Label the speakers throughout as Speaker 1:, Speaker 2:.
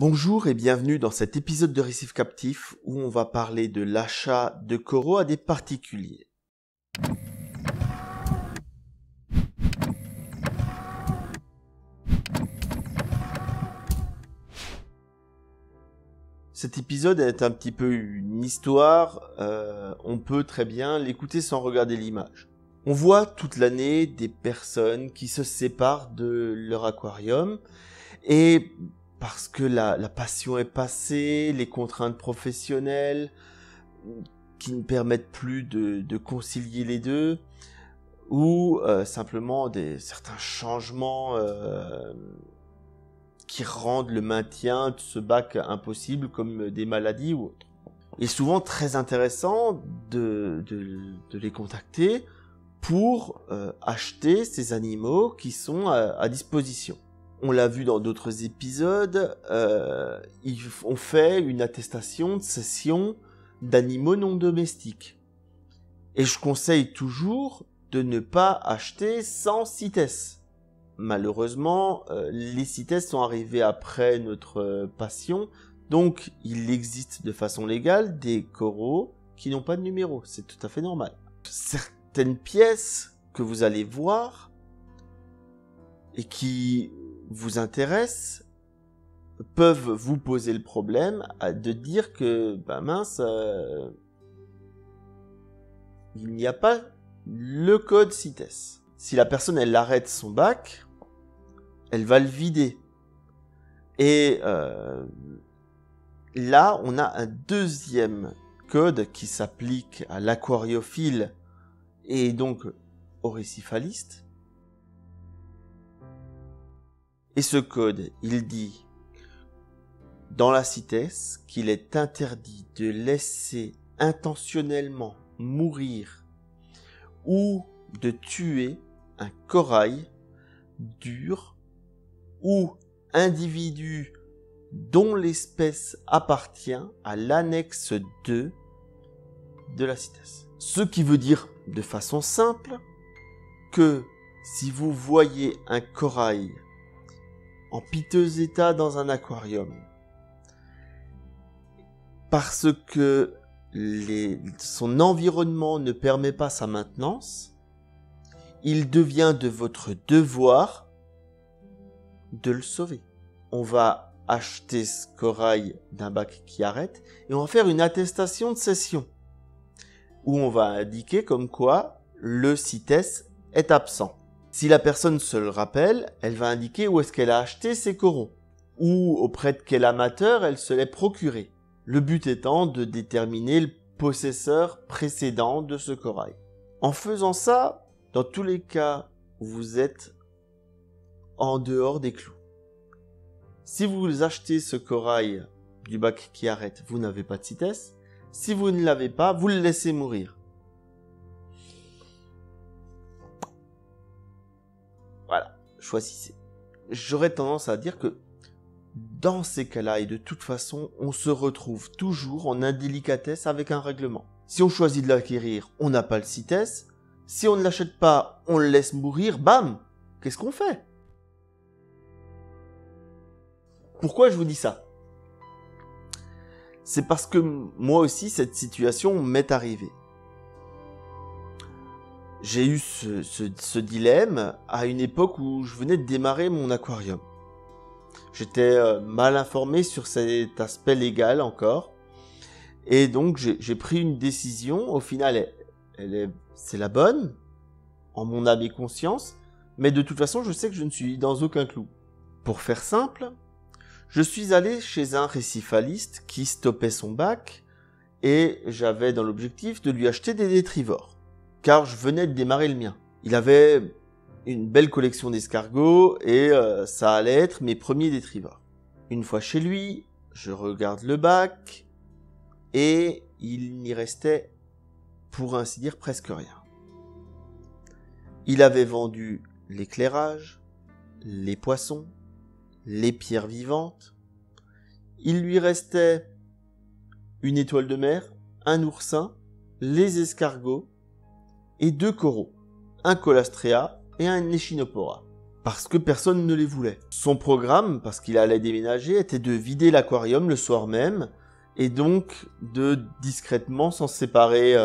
Speaker 1: Bonjour et bienvenue dans cet épisode de Récifs Captifs où on va parler de l'achat de coraux à des particuliers. Cet épisode est un petit peu une histoire, on peut très bien l'écouter sans regarder l'image. On voit toute l'année des personnes qui se séparent de leur aquarium et parce que la passion est passée, les contraintes professionnelles qui ne permettent plus de concilier les deux, ou simplement certains changements qui rendent le maintien de ce bac impossible, comme des maladies ou autres. Il est souvent très intéressant de les contacter pour acheter ces animaux qui sont à disposition. On l'a vu dans d'autres épisodes, on fait une attestation de cession d'animaux non domestiques. Et je conseille toujours de ne pas acheter sans CITES. Malheureusement, les CITES sont arrivés après notre passion, donc il existe de façon légale des coraux qui n'ont pas de numéro, c'est tout à fait normal. Certaines pièces que vous allez voir et qui vous intéressent peuvent vous poser le problème de dire que mince, il n'y a pas le code CITES. Si la personne elle arrête son bac, elle va le vider. Et là, on a un deuxième code qui s'applique à l'aquariophile et donc au récifaliste. Et ce code, il dit dans la CITES qu'il est interdit de laisser intentionnellement mourir ou de tuer un corail dur ou individu dont l'espèce appartient à l'annexe 2 de la CITES. Ce qui veut dire de façon simple que si vous voyez un corail en piteux état dans un aquarium, parce que son environnement ne permet pas sa maintenance, il devient de votre devoir de le sauver. On va acheter ce corail d'un bac qui arrête et on va faire une attestation de cession où on va indiquer comme quoi le CITES est absent. Si la personne se le rappelle, elle va indiquer où est-ce qu'elle a acheté ses coraux ou auprès de quel amateur elle se l'est procuré. Le but étant de déterminer le possesseur précédent de ce corail. En faisant ça, dans tous les cas, vous êtes en dehors des clous. Si vous achetez ce corail du bac qui arrête, vous n'avez pas de CITES. Si vous ne l'avez pas, vous le laissez mourir. Voilà, choisissez. J'aurais tendance à dire que dans ces cas-là, et de toute façon, on se retrouve toujours en indélicatesse avec un règlement. Si on choisit de l'acquérir, on n'a pas le CITES. Si on ne l'achète pas, on le laisse mourir, bam! Qu'est-ce qu'on fait? Pourquoi je vous dis ça? C'est parce que moi aussi, cette situation m'est arrivée. J'ai eu ce dilemme à une époque où je venais de démarrer mon aquarium. J'étais mal informé sur cet aspect légal encore. Et donc, j'ai pris une décision. Au final, c'est la bonne, en mon âme et conscience. Mais de toute façon, je sais que je ne suis dans aucun clou. Pour faire simple, je suis allé chez un récifaliste qui stoppait son bac. Et j'avais dans l'objectif de lui acheter des détrivores. Car je venais de démarrer le mien. Il avait une belle collection d'escargots et ça allait être mes premiers détrivores. Une fois chez lui, je regarde le bac et il n'y restait, pour ainsi dire, presque rien. Il avait vendu l'éclairage, les poissons, les pierres vivantes. Il lui restait une étoile de mer, un oursin, les escargots et 2 coraux, un Colastrea et un Echinopora. parce que personne ne les voulait. Son programme, parce qu'il allait déménager, était de vider l'aquarium le soir même, et donc de discrètement s'en séparer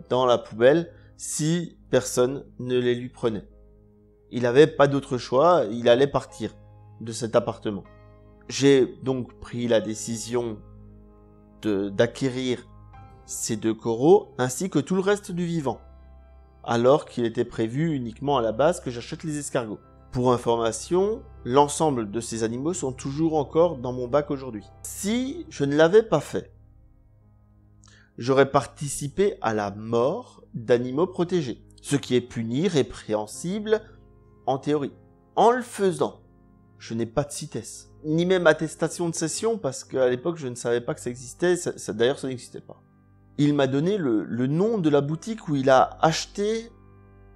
Speaker 1: dans la poubelle si personne ne les lui prenait. Il n'avait pas d'autre choix, il allait partir de cet appartement. J'ai donc pris la décision d'acquérir ces 2 coraux ainsi que tout le reste du vivant, alors qu'il était prévu uniquement à la base que j'achète les escargots. Pour information, l'ensemble de ces animaux sont toujours encore dans mon bac aujourd'hui. Si je ne l'avais pas fait, j'aurais participé à la mort d'animaux protégés, ce qui est puni, répréhensible en théorie. En le faisant, je n'ai pas de CITES, ni même attestation de cession, parce qu'à l'époque je ne savais pas que ça existait, d'ailleurs ça n'existait pas. Il m'a donné le nom de la boutique où il a acheté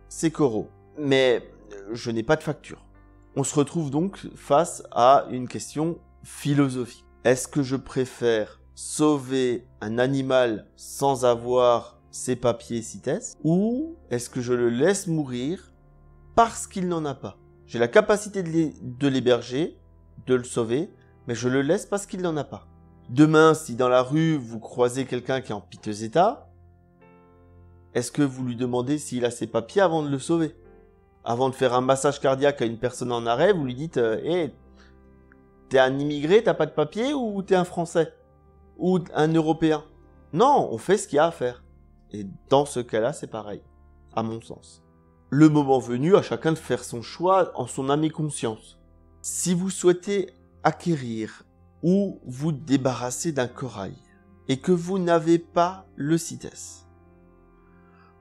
Speaker 1: ces coraux, mais je n'ai pas de facture. On se retrouve donc face à une question philosophique. Est-ce que je préfère sauver un animal sans avoir ses papiers CITES, ou est-ce que je le laisse mourir parce qu'il n'en a pas? J'ai la capacité de l'héberger, de le sauver, mais je le laisse parce qu'il n'en a pas. Demain, si dans la rue vous croisez quelqu'un qui est en piteux état, est-ce que vous lui demandez s'il a ses papiers avant de le sauver? Avant de faire un massage cardiaque à une personne en arrêt, vous lui dites hey, t'es un immigré, t'as pas de papiers, ou t'es un Français? Ou un Européen? Non, on fait ce qu'il y a à faire. Et dans ce cas-là, c'est pareil, à mon sens. Le moment venu, à chacun de faire son choix en son âme et conscience. Si vous souhaitez acquérir ou vous débarrasser d'un corail et que vous n'avez pas le CITES,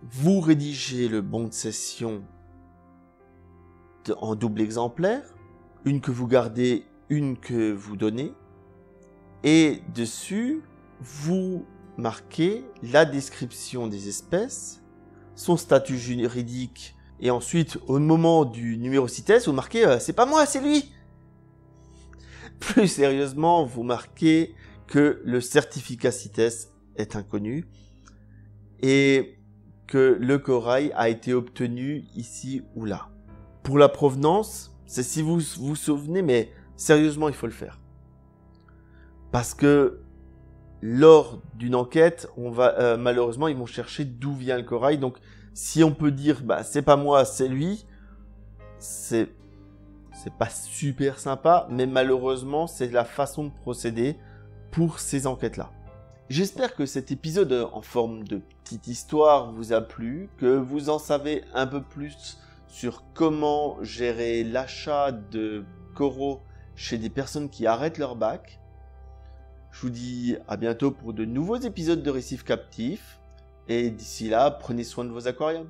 Speaker 1: vous rédigez le bon de cession en double exemplaire, une que vous gardez, une que vous donnez, et dessus, vous marquez la description des espèces, son statut juridique, et ensuite, au moment du numéro CITES, vous marquez c'est pas moi, c'est lui. Plus sérieusement, vous marquez que le certificat CITES est inconnu et que le corail a été obtenu ici ou là. Pour la provenance, c'est si vous vous souvenez, mais sérieusement, il faut le faire. Parce que lors d'une enquête, malheureusement, ils vont chercher d'où vient le corail. Donc, si on peut dire, c'est pas moi, c'est lui, c'est pas super sympa, mais malheureusement, c'est la façon de procéder pour ces enquêtes-là. J'espère que cet épisode en forme de petite histoire vous a plu, que vous en savez un peu plus sur comment gérer l'achat de coraux chez des personnes qui arrêtent leur bac. Je vous dis à bientôt pour de nouveaux épisodes de Récifs Captifs, et d'ici là, prenez soin de vos aquariums.